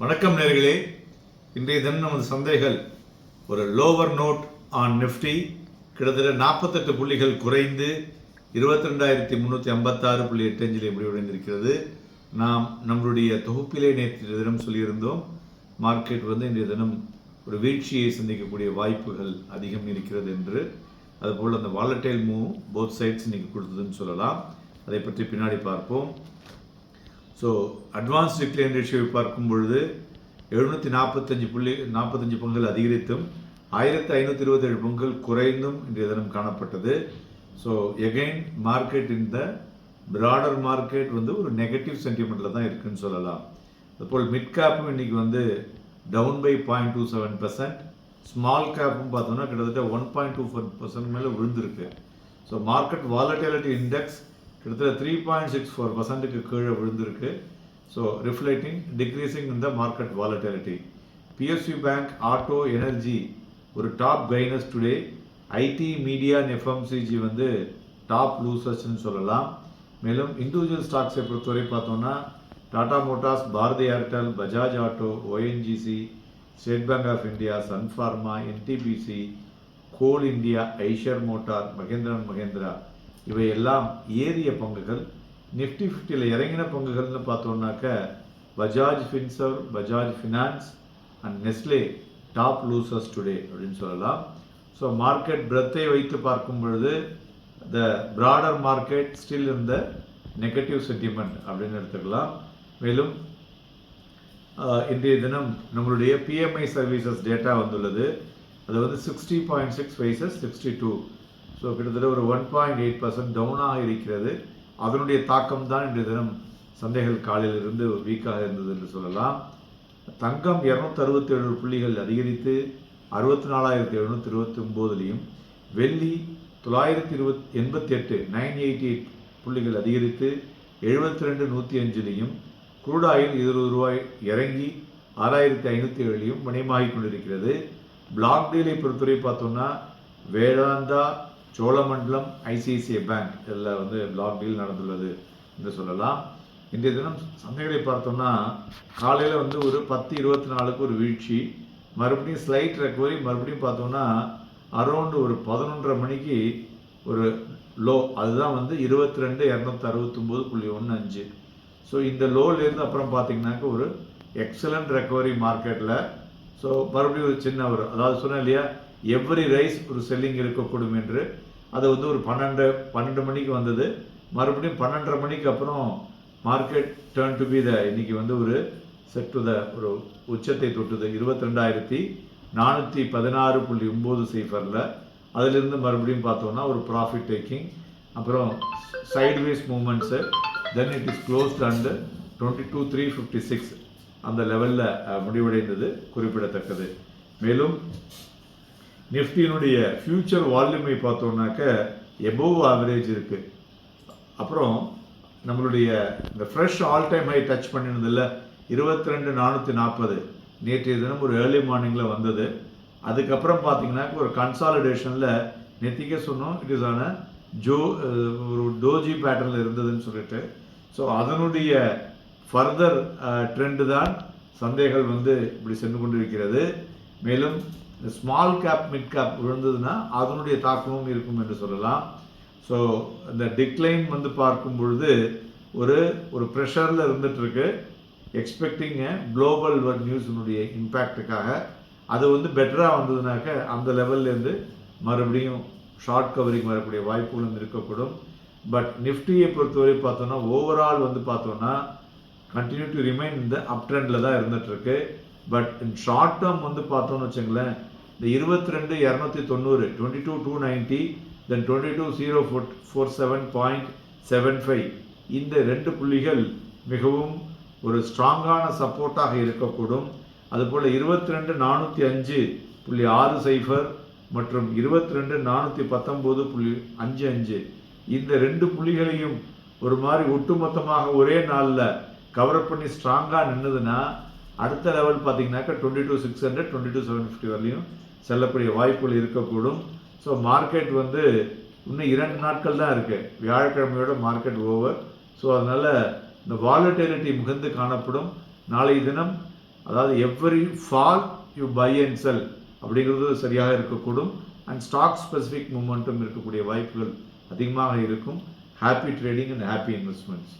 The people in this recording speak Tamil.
வணக்கம் நேர்களே. இன்றைய தினம் நமது சந்தைகள் ஒரு லோவர் நோட் ஆன் நிஃப்டி கிட்டத்தட்ட 48 புள்ளிகள் குறைந்து 22,356.85 முடிவடைந்திருக்கிறது. நாம் நம்மளுடைய தொகுப்பிலே நேற்று தினம் சொல்லியிருந்தோம், மார்க்கெட் இன்றைய தினம் ஒரு வீழ்ச்சியை சந்திக்கக்கூடிய வாய்ப்புகள் அதிகம் இருக்கிறது என்று. அதுபோல் அந்த வாலட்டைல் மூவ் போத் சைட்ஸ் இன்றைக்கி கொடுத்ததுன்னு சொல்லலாம். அதை பற்றி பின்னாடி பார்ப்போம். ஸோ அட்வான்ஸ் டிக்ளைன் ரேஷியோவை பார்க்கும் பொழுது 745 பங்குகள் அதிகரித்தும் 1527 பங்குகள் குறைந்தும் இன்றைய தினம் காணப்பட்டது. ஸோ எகைன் மார்க்கெட் இந்த பிராடர் மார்க்கெட் ஒரு நெகட்டிவ் சென்டிமெண்ட்டில் தான் இருக்குதுன்னு சொல்லலாம். அதுபோல் மிட் கேப்பும் இன்றைக்கி டவுன் பை 0.27%, ஸ்மால் கேப்பும் பார்த்தோம்னா கிட்டத்தட்ட 1.24% மேலே விழுந்திருக்கு. ஸோ மார்க்கெட் வாலட்டிலிட்டி இண்டெக்ஸ் கிட்டத்தட்ட 3.64%க்கு கீழே விழுந்திருக்கு. ஸோ ரிஃப்ளெக்டிங் டிக்ரீசிங் இந்த market volatility. PSU bank, auto, energy ஒரு top gainers today. IT, media, FMCG top லூசர்ஸ்ன்னு சொல்லலாம். மேலும் இண்டிவிஜுவல் ஸ்டாக்ஸை பொறுத்தவரை பார்த்தோம்னா Tata Motors, Bharti Airtel, Bajaj auto, ONGC, State Bank of India, Sun Pharma, NTPC, Coal India, Eicher Motor, Mahindra and Mahindra இவையெல்லாம் ஏறிய பங்குகள். நிஃப்டி 50ல் இறங்கின பங்குகள்னு பார்த்தோம்னாக்க Bajaj Finserv, Bajaj finance and Nestle top losers today அப்படின்னு சொல்லலாம். ஸோ மார்க்கெட் பிரெத்தை வைத்து பார்க்கும் பொழுது த பிராடர் மார்க்கெட் ஸ்டில் இந்த நெகட்டிவ் சென்டிமெண்ட் அப்படின்னு எடுத்துக்கலாம். மேலும் இன்றைய தினம் நம்மளுடைய PMI சர்வீசஸ் டேட்டா வந்துள்ளது. அது 60.6 வைசஸ் 62. ஸோ கிட்டத்தட்ட ஒரு 1.8% டவுனாக இருக்கிறது. அதனுடைய தாக்கம் தான் இன்றைய தினம் சந்தைகள் காலையிலிருந்து வீக்காக இருந்தது என்று சொல்லலாம். தங்கம் 267 புள்ளிகள் அதிகரித்து 64,729லையும், வெள்ளி 988 புள்ளிகள் அதிகரித்து 72,105லையும், குரூட் ஆயில் 20 ரூபாய் இறங்கி 6,507லையும் மணியமாகிக் கொண்டிருக்கிறது. பிளாக் டீலை பொறுத்தவரை பார்த்தோம்னா வேதாந்தா, சோழமண்டலம், ICICI பேங்க் இதில் பிளாக் டீல் நடந்துள்ளது என்று சொல்லலாம். இன்றைய தினம் சந்தைகளை பார்த்தோம்னா காலையில் ஒரு 10:24க்கு ஒரு வீழ்ச்சி, மறுபடியும் ஸ்லைட் ரெக்கவரி, மறுபடியும் பார்த்தோம்னா அரௌண்டு ஒரு 11:30 மணிக்கு ஒரு லோ, அதுதான் 22,269.15. ஸோ இந்த லோலேருந்து அப்புறம் பார்த்தீங்கன்னாக்க ஒரு எக்ஸலண்ட் ரெக்கவரி மார்க்கெட்டில். ஸோ மறுபடியும் ஒரு சின்ன அதாவது சொன்னேன் இல்லையா, எவ்ரி ரைஸ் ஒரு செல்லிங் இருக்கக்கூடும் என்று. அது ஒரு 12 மணிக்கு வந்தது. மறுபடியும் 12:30 மணிக்கு அப்புறம் மார்க்கெட் டர்ன் டு பி இன்னைக்கு ஒரு செட் டு ஒரு உச்சத்தை தொட்டுது 22,416.90. அதிலிருந்து மறுபடியும் பார்த்தோம்னா ஒரு ப்ராஃபிட் டேக்கிங், அப்புறம் sideways moments, then it is closed and 22,356 அந்த லெவலில் முடிவடைந்தது குறிப்பிடத்தக்கது. மேலும் நிஃப்டியினுடைய ஃபியூச்சர் வால்யூமை பார்த்தோம்னாக்க எபோவ் ஆவரேஜ் இருக்குது. அப்புறம் நம்மளுடைய இந்த fresh all time high touch பண்ணினதில்ல 22,440 நேற்றைய தினம் ஒரு ஏர்லி மார்னிங்கில் வந்தது. அதுக்கப்புறம் பார்த்தீங்கன்னாக்க ஒரு கன்சாலிடேஷனில் நெத்திக்க சொன்னோம், இட் இஸ் ஆன ஒரு டோஜி பேட்டர்னில் இருந்ததுன்னு சொல்லிட்டு. ஸோ அதனுடைய ஃபர்தர் ட்ரெண்டு தான் சந்தைகள் இப்படி சென்று கொண்டிருக்கிறது. மேலும் ஸ்மால் கேப், மிட் கேப் விழுந்ததுன்னா அதனுடைய தாக்கமும் இருக்கும் என்று சொல்லலாம். ஸோ இந்த டிக்ளைன் பார்க்கும் பொழுது ஒரு ப்ரெஷரில் இருந்துகிட்ருக்கு. எக்ஸ்பெக்டிங் குளோபல் நியூஸினுடைய இம்பேக்டுக்காக அது பெட்டராக வந்ததுனாக்க அந்த லெவல்லேருந்து மறுபடியும் ஷார்ட் கவரிங் வரக்கூடிய வாய்ப்புகளும் இருக்கக்கூடும். பட் நிஃப்டியை பொறுத்தவரை பார்த்தோன்னா ஓவரால் பார்த்தோன்னா கண்டினியூ டு ரிமைன் இந்த அப் ட்ரெண்டில் தான் இருந்துகிட்ருக்கு. பட் இன் ஷார்ட் டேர்ம் பார்த்தோன்னு வச்சுங்களேன், இந்த 22,290, 22,290, தென் 22,047.75 இந்த 2 புள்ளிகள் மிகவும் ஒரு ஸ்ட்ராங்கான சப்போர்ட்டாக இருக்கக்கூடும். அதுபோல் 22,405.60 மற்றும் 22,419.55 இந்த 2 புள்ளிகளையும் ஒரு மாதிரி ஒட்டுமொத்தமாக ஒரே நாளில் கவர் பண்ணி ஸ்ட்ராங்காக நின்றுதுன்னா அடுத்த லெவல் பார்த்தீங்கன்னாக்கா 22,600, 22,750 வரலையும் செல்லக்கூடிய வாய்ப்புகள் இருக்கக்கூடும். ஸோ மார்க்கெட் இன்னும் 2 நாட்கள் தான் இருக்குது. வியாழக்கிழமையோட மார்க்கெட் ஓவர். ஸோ அதனால் இந்த வாலட்டிலிட்டி மிகுந்து காணப்படும். நாளை தினம் அதாவது every fall you buy and sell அப்படிங்கிறது சரியாக இருக்கக்கூடும். அண்ட் ஸ்டாக் ஸ்பெசிஃபிக் மூமெண்ட்டும் இருக்கக்கூடிய வாய்ப்புகள் அதிகமாக இருக்கும். Happy trading and happy investments.